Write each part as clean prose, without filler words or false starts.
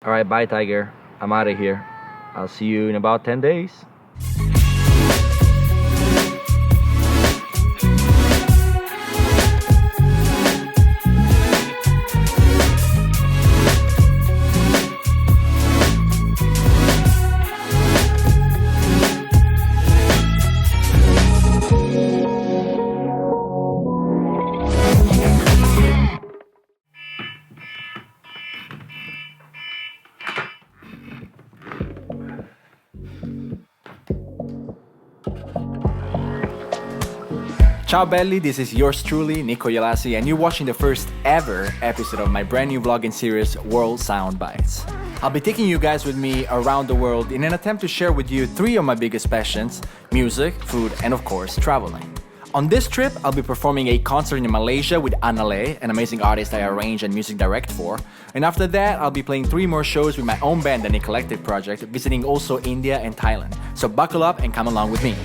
Alright, bye Tiger. I'm out of here. I'll see you in about 10 days. Ciao belli, this is yours truly, Nikko Ielasi, and you're watching the first ever episode of my brand new vlogging series, World Sound Bites. I'll be taking you guys with me around the world in an attempt to share with you 3 of my biggest passions: music, food, and of course, traveling. On this trip, I'll be performing a concert in Malaysia with Anale, an amazing artist I arrange and music direct for. And after that, I'll be playing 3 more shows with my own band, the NikKollective Project, visiting also India and Thailand. So buckle up and come along with me.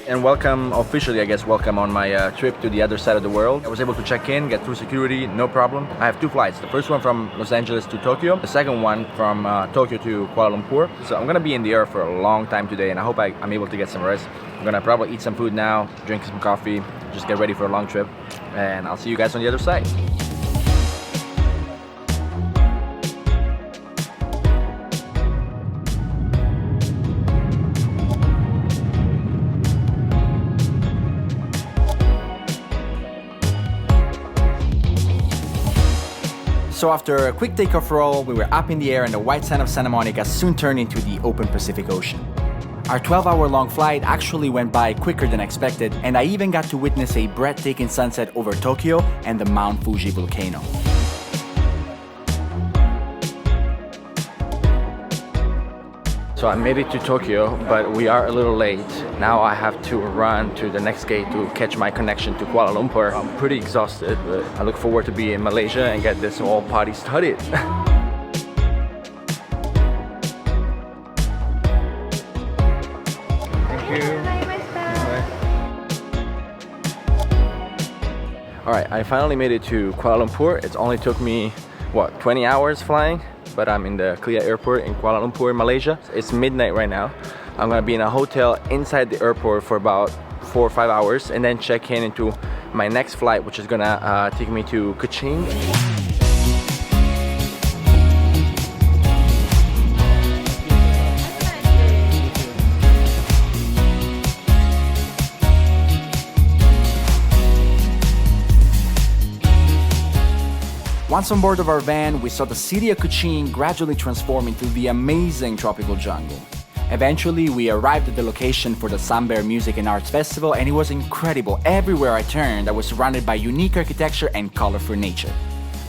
And welcome, officially I guess, welcome on my trip to the other side of the world. I was able to check in, get through security, no problem. I have 2 flights. The first one from Los Angeles to Tokyo. The second one from Tokyo to Kuala Lumpur. So I'm gonna be in the air for a long time today, and I hope I'm able to get some rest. I'm gonna probably eat some food now, drink some coffee, just get ready for a long trip. And I'll see you guys on the other side. So after a quick takeoff roll, we were up in the air and the white sand of Santa Monica soon turned into the open Pacific Ocean. Our 12-hour-long flight actually went by quicker than expected, and I even got to witness a breathtaking sunset over Tokyo and the Mount Fuji volcano. So I made it to Tokyo, but we are a little late. Now I have to run to the next gate to catch my connection to Kuala Lumpur. I'm pretty exhausted, but I look forward to be in Malaysia and get this whole party started. Thank you. Alright, I finally made it to Kuala Lumpur. It's only took me, what, 20 hours flying? But I'm in the Kelia airport in Kuala Lumpur, Malaysia. It's midnight right now. I'm gonna be in a hotel inside the airport for about 4 or 5 hours and then check in into my next flight, which is gonna take me to Kuching. Once on board of our van, we saw the city of Kuching gradually transform into the amazing tropical jungle. Eventually, we arrived at the location for the Sunbear Music and Arts Festival, and it was incredible. Everywhere I turned, I was surrounded by unique architecture and colorful nature.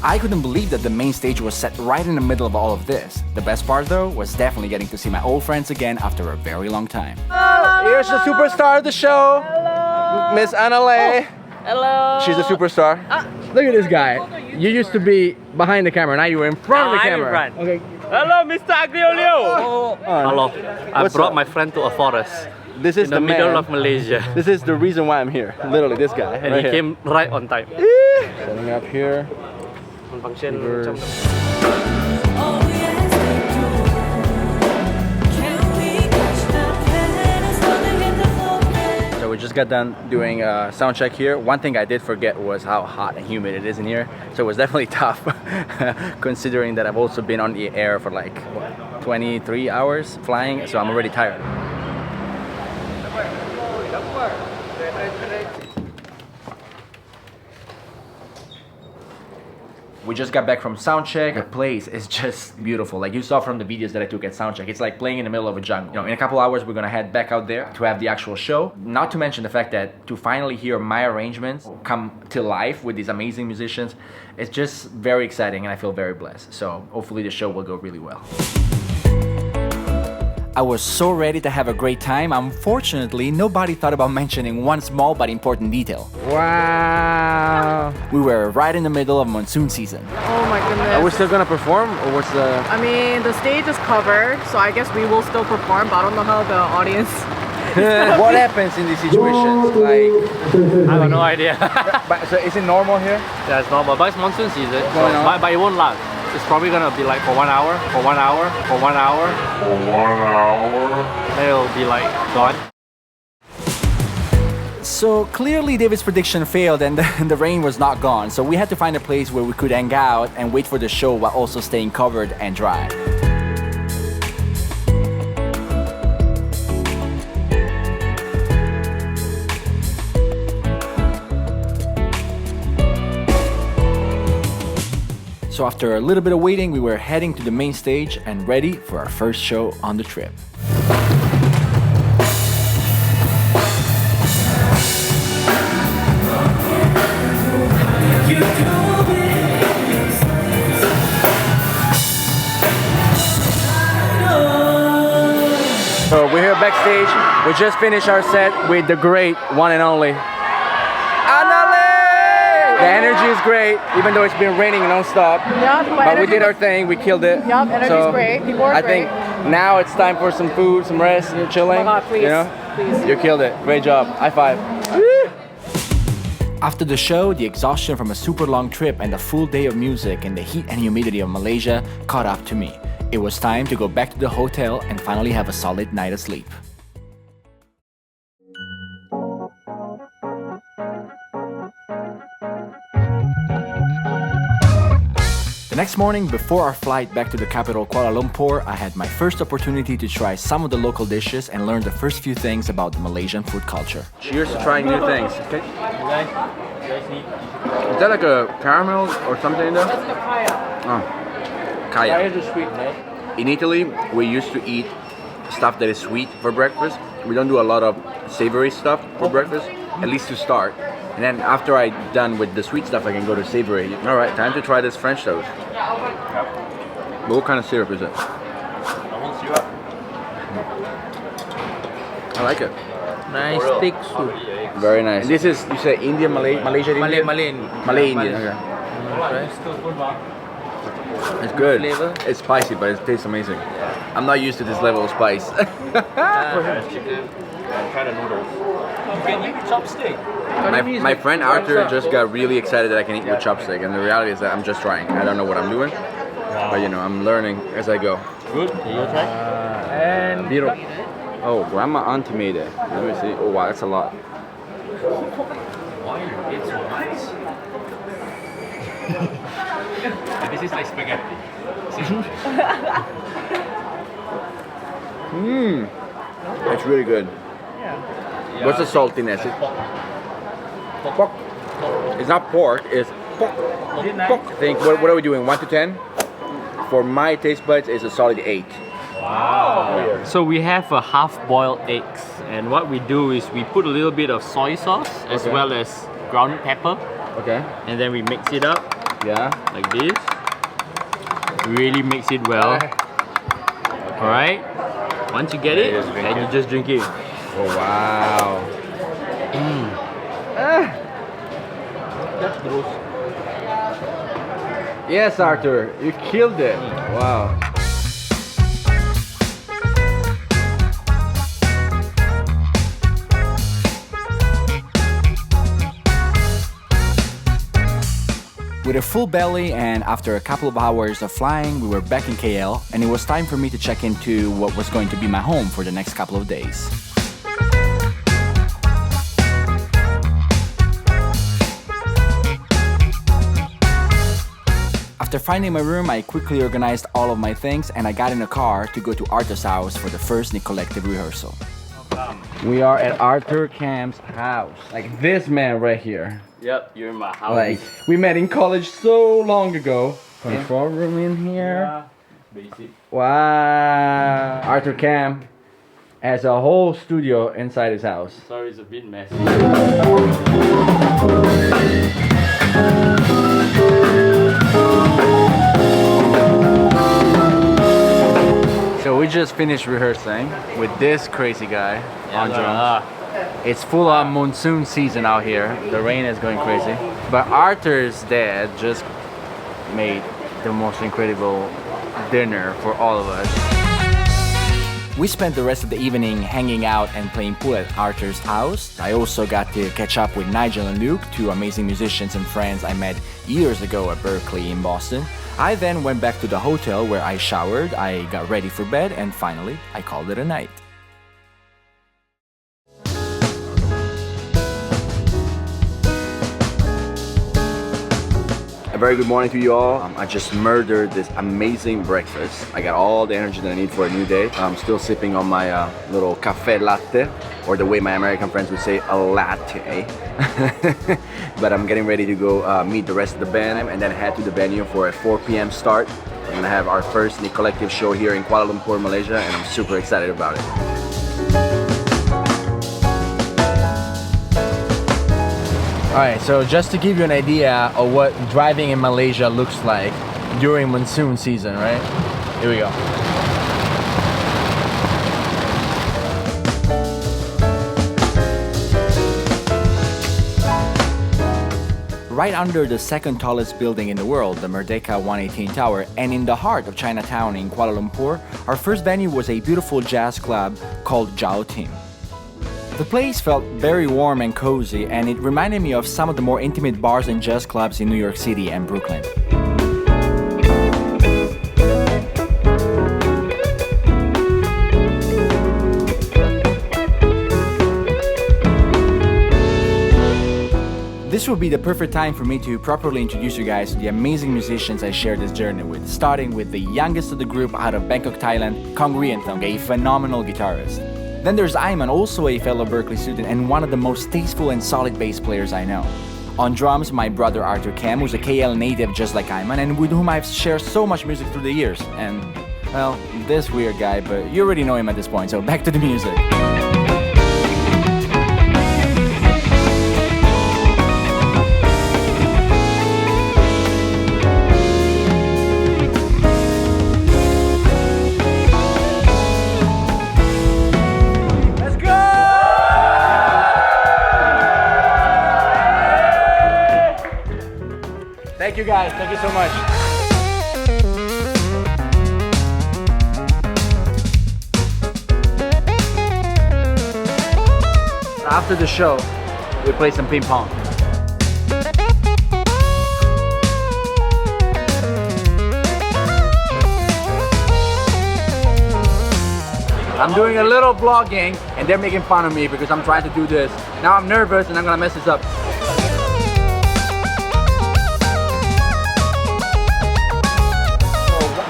I couldn't believe that the main stage was set right in the middle of all of this. The best part though was definitely getting to see my old friends again after a very long time. Here's the superstar of the show, Miss Anale. Hello. She's a superstar. Look at this guy. You used to be behind the camera, now you were in front of the camera. I'm in front. Okay. Hello, Mr. Aglio. Hello. I What's brought up? my friend to a forest This is in the middle of Malaysia. This is the reason why I'm here. Literally, this guy. And right he here. came right on time. Setting up here. Function. So we just got done doing a sound check here. One thing I did forget was how hot and humid it is in here. So it was definitely tough considering that I've also been on the air for like, what, 23 hours flying. So I'm already tired. We just got back from soundcheck. The place is just beautiful. Like you saw from the videos that I took at soundcheck, it's like playing in the middle of a jungle. You know, in a couple hours, we're gonna head back out there to have the actual show. Not to mention the fact that to finally hear my arrangements come to life with these amazing musicians, it's just very exciting and I feel very blessed. So hopefully the show will go really well. I was so ready to have a great time. Unfortunately, nobody thought about mentioning one small but important detail. Wow! We were right in the middle of monsoon season. Oh my goodness. Are we still gonna perform, or what's the... I mean, the stage is covered, so I guess we will still perform, but I don't know how the audience What happens in these situations? Like, I have no idea. but, so is it normal here? Yeah, it's normal, but it's monsoon season, so, Going on. but it won't last. It's probably gonna be like for 1 hour, for 1 hour, for 1 hour. For 1 hour. Then it'll be like gone. So clearly David's prediction failed and the rain was not gone. So we had to find a place where we could hang out and wait for the show while also staying covered and dry. So after a little bit of waiting, we were heading to the main stage and ready for our first show on the trip. So we're here backstage. We just finished our set with the great one and only The energy is great, even though it's been raining non-stop. Yeah, but we did our thing, we killed it. Yep, energy's great. People are I great. think now it's time for some food, some rest, and chilling. Oh my God, please, you know? please. You killed it. Great job. High five. After the show, the exhaustion from a super long trip and a full day of music and the heat and humidity of Malaysia caught up to me. It was time to go back to the hotel and finally have a solid night of sleep. The next morning, before our flight back to the capital Kuala Lumpur, I had my first opportunity to try some of the local dishes and learn the first few things about the Malaysian food culture. Cheers to trying new things. Okay. Is that like a caramel or something in there? That's the kaya. Oh, kaya. Kaya is sweet, right? In Italy, we used to eat stuff that is sweet for breakfast. We don't do a lot of savory stuff for breakfast, at least to start. And then after I'm done with the sweet stuff, I can go to savory. All right, time to try this French toast. But what kind of syrup is it? Normal syrup. I like it. Nice thick soup. Very nice. This is, you say Indian, Malaysian Indian? Malay Indian, okay. It's good. Flavor? It's spicy, but it tastes amazing. I'm not used to this level of spice. Chicken. And try the noodles. You can eat chopstick. My friend Arthur just got really excited that I can eat with chopstick, and the reality is that I'm just trying. I don't know what I'm doing, but you know, I'm learning as I go. Good. Can you try? And Biro. Oh, grandma auntie made it. Let me see. Oh wow, that's a lot. Why you eat so much? This is like spaghetti. Mmm. It's really good. What's the saltiness? Pork. It's not pork, it's pork. Pork. I think, what are we doing? 1 to 10? For my taste buds, it's a solid 8. Wow. So we have a half-boiled eggs, and what we do is we put a little bit of soy sauce as Okay. well as ground pepper, Okay. and then we mix it up Yeah. like this. Really mix it well. Alright. Once you get it, then you just drink it. Oh wow. That's gross. Yes, Arthur, you killed it. Wow. With a full belly and after a couple of hours of flying, we were back in KL and it was time for me to check into what was going to be my home for the next couple of days. After finding my room, I quickly organized all of my things and I got in a car to go to Arthur's house for the first NikKollective rehearsal. We are at Arthur Camp's house. Like this man right here. Yep, you're in my house. Like, we met in college so long ago. Control room in here. Yeah, basic. Wow. Arthur Camp has a whole studio inside his house. Sorry, it's a bit messy. So we just finished rehearsing with this crazy guy on drums. It's full on monsoon season out here. The rain is going crazy. But Arthur's dad just made the most incredible dinner for all of us. We spent the rest of the evening hanging out and playing pool at Arthur's house. I also got to catch up with Nigel and Luke, two amazing musicians and friends I met years ago at Berkeley in Boston. I then went back to the hotel where I showered, I got ready for bed, and finally, I called it a night. A very good morning to you all. I just murdered this amazing breakfast. I got all the energy that I need for a new day. I'm still sipping on my little cafe latte, or the way my American friends would say, a latte. But I'm getting ready to go meet the rest of the band and then head to the venue for a 4 p.m. start. We're gonna have our first NikKollective show here in Kuala Lumpur, Malaysia, and I'm super excited about it. Alright, so just to give you an idea of what driving in Malaysia looks like during monsoon season, right? Here we go. Right under the second tallest building in the world, the Merdeka 118 Tower, and in the heart of Chinatown in Kuala Lumpur, our first venue was a beautiful jazz club called Jiao Tim. The place felt very warm and cozy, and it reminded me of some of the more intimate bars and jazz clubs in New York City and Brooklyn. This would be the perfect time for me to properly introduce you guys to the amazing musicians I share this journey with, starting with the youngest of the group out of Bangkok, Thailand, Kong Rianthong, a phenomenal guitarist. Then there's Ayman, also a fellow Berkeley student and one of the most tasteful and solid bass players I know. On drums, my brother Arthur Kam, who's a KL native just like Ayman and with whom I've shared so much music through the years. And, well, this weird guy, but you already know him at this point, so back to the music. Thank you guys, thank you so much. After the show, we play some ping pong. I'm doing a little vlogging and they're making fun of me because I'm trying to do this. Now I'm nervous and I'm gonna mess this up.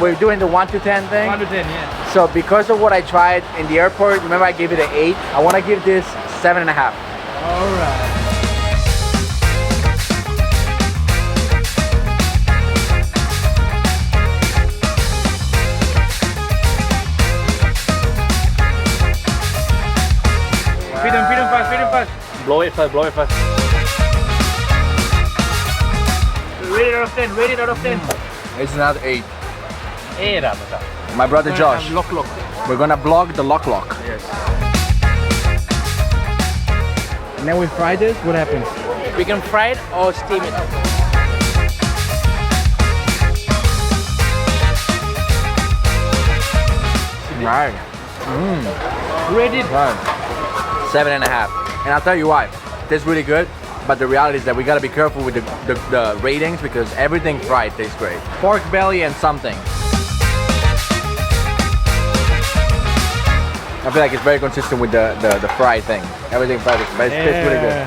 We're doing the 1 to 10 thing. 1 to 10, yeah. So because of what I tried in the airport, remember I gave it an 8? I want to give this 7.5. Alright. Feed him fast. Blow it fast. Rate it out of 10, rate it out of 10. It's not 8. 8 My brother Josh. Lock. We're gonna vlog the lock. Yes. And then we fry this, what happens? We can fry it or steam it. Right. Rate it. 7.5. And I'll tell you why. It tastes really good, but the reality is that we gotta be careful with the ratings because everything fried tastes great. Pork belly and something. I feel like it's very consistent with the fried thing. Everything fried, but it tastes really good.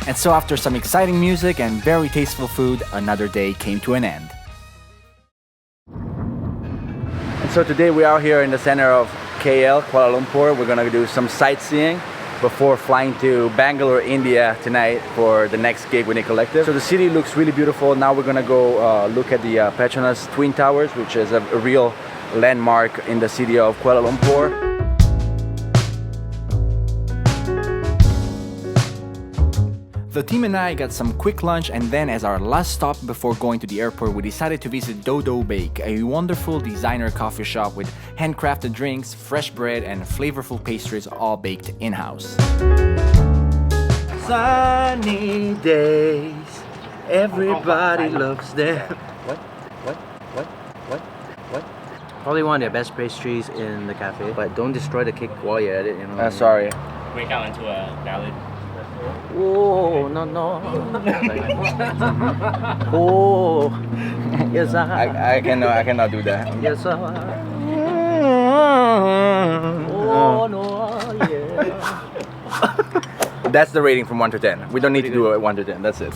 And so after some exciting music and very tasteful food, another day came to an end. And so today we are here in the center of KL, Kuala Lumpur. We're gonna do some sightseeing before flying to Bangalore, India tonight for the next gig with NikKollective. So the city looks really beautiful. Now we're gonna go look at the Petronas Twin Towers, which is a real landmark in the city of Kuala Lumpur. The team and I got some quick lunch, and then as our last stop before going to the airport, we decided to visit Dodo Bake, a wonderful designer coffee shop with handcrafted drinks, fresh bread, and flavorful pastries all baked in-house. Sunny days, everybody loves them. What? Probably one of their best pastries in the cafe. But don't destroy the cake while you're at it, you know. Sorry. Break out into a ballad. Oh, no, no. Oh, yes, I cannot do that. yes, I. Oh, no, yeah. That's the rating from 1 to 10. We don't need to do it 1 to 10. That's it.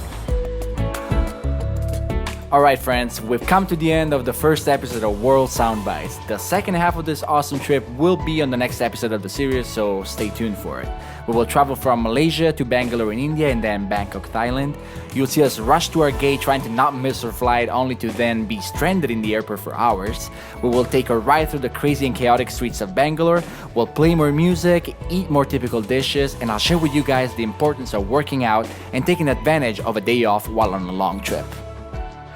Alright friends, we've come to the end of the first episode of World Soundbites. The second half of this awesome trip will be on the next episode of the series, so stay tuned for it. We will travel from Malaysia to Bangalore in India and then Bangkok, Thailand. You'll see us rush to our gate trying to not miss our flight, only to then be stranded in the airport for hours. We will take a ride through the crazy and chaotic streets of Bangalore. We'll play more music, eat more typical dishes, and I'll share with you guys the importance of working out and taking advantage of a day off while on a long trip.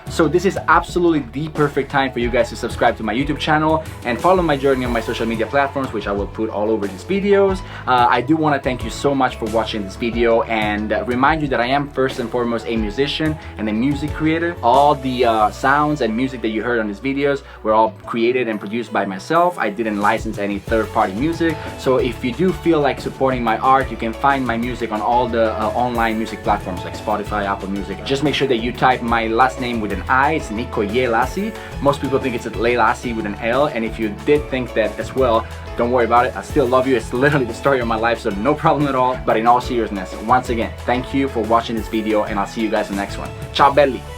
So this is absolutely the perfect time for you guys to subscribe to my YouTube channel and follow my journey on my social media platforms, which I will put all over these videos. I do want to thank you so much for watching this video and remind you that I am first and foremost a musician and a music creator. All the sounds and music that you heard on these videos were all created and produced by myself. I didn't license any third-party music. So if you do feel like supporting my art, you can find my music on all the online music platforms like Spotify, Apple Music. Just make sure that you type my last name with an I, it's Nikkoielasimusic. Most people think it's Ielasi with an L, and if you did think that as well, don't worry about it. I still love you. It's literally the story of my life, so no problem at all. But in all seriousness, once again, thank you for watching this video, and I'll see you guys in the next one. Ciao belli!